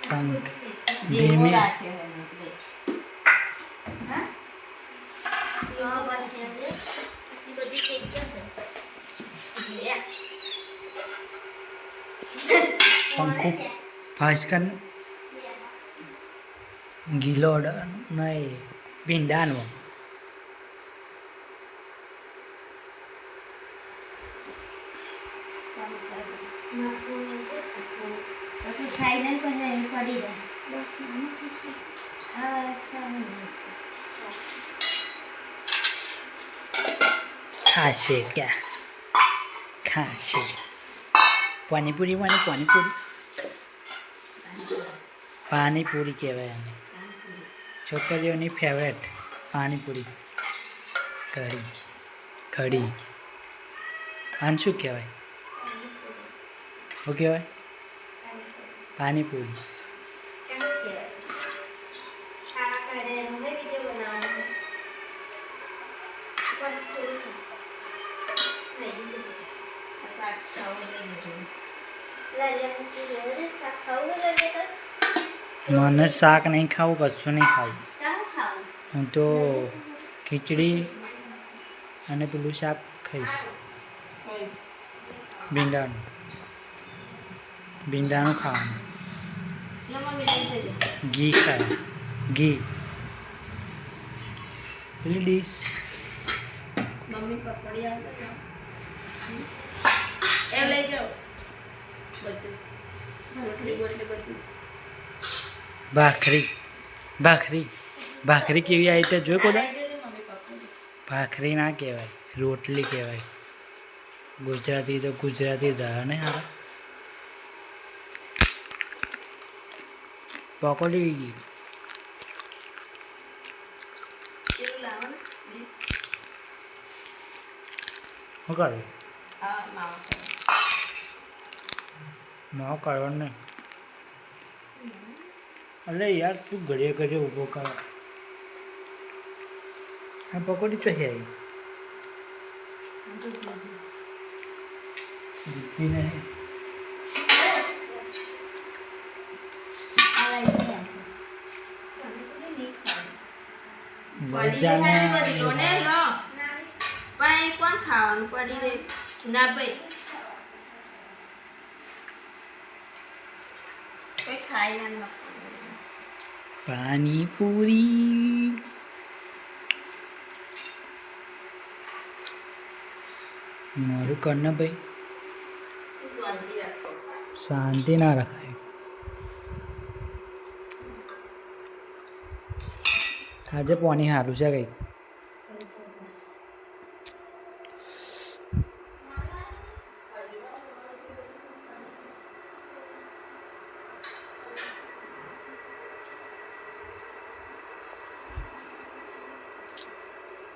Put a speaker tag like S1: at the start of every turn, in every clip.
S1: पंख धीमे पंखो फास्ट कर गीलो नहीं भींडान वो खासे क्या खासे पानीपुरी माने पानीपुरी कहवाय छोकरीओनी फेवरेट पानीपुरी कढ़ी कढ़ी आने शू कहवाय શું કહેવાય પાણીપુરી મને શાક નહીં ખાવું કશું નહીં ખાવું હું તો ખીચડી અને પેલું શાક ખાઈશ ભીંડાનું ખાવાનું ઘી ખાય ઘી પેલી ડીશ ભાખરી ભાખરી ભાખરી કેવી આવી તે જોઈ કોદા ભાખરી ના કહેવાય રોટલી કહેવાય ગુજરાતી તો ગુજરાતી રહ્યા ને હારા પકોડી શું કરું ના કરવાનું નહીં અરે યાર તું ઘડીએ ઘડીએ ઊભો કર આ પકોડી તો હે જીતી નહીં
S2: કોણ ખાવાનું પડી દે ના ભાઈ કોઈ ખાઈ ના
S1: પાણીપુરી મારું કરના ભાઈ શાંતિ ના રખાય આજે પાણી સારું છે કંઈક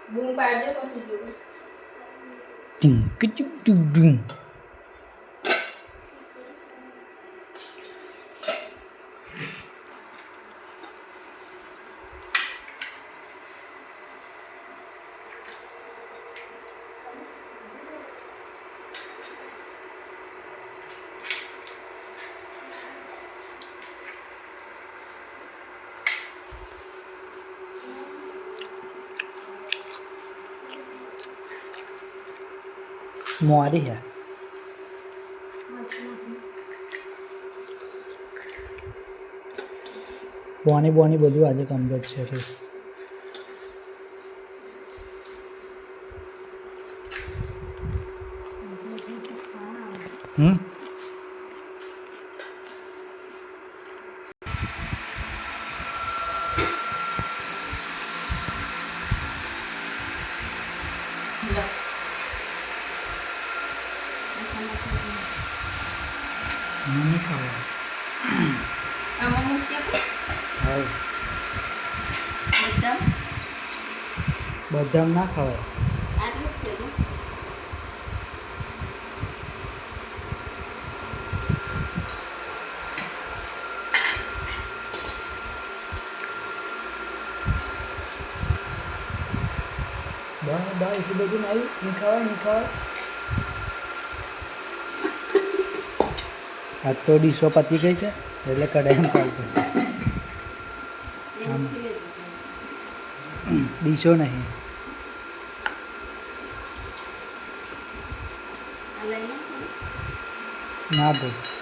S2: બૂમ પાડજો કશું જોડે
S1: ટિંગ મોડી હે બોની બધું આજે કમ્પ્લીટ છે नहीं खावा बदाम ना खावा बा इतनी बड़ी नहीं खावा આ તો ડીશો પતી ગઈ છે એટલે કઢાઈમાં કોલ કરશે.
S2: એને મૂકી લેજો.
S1: ડીશો નહીં.
S2: આ લઈ લો.
S1: ના ભાઈ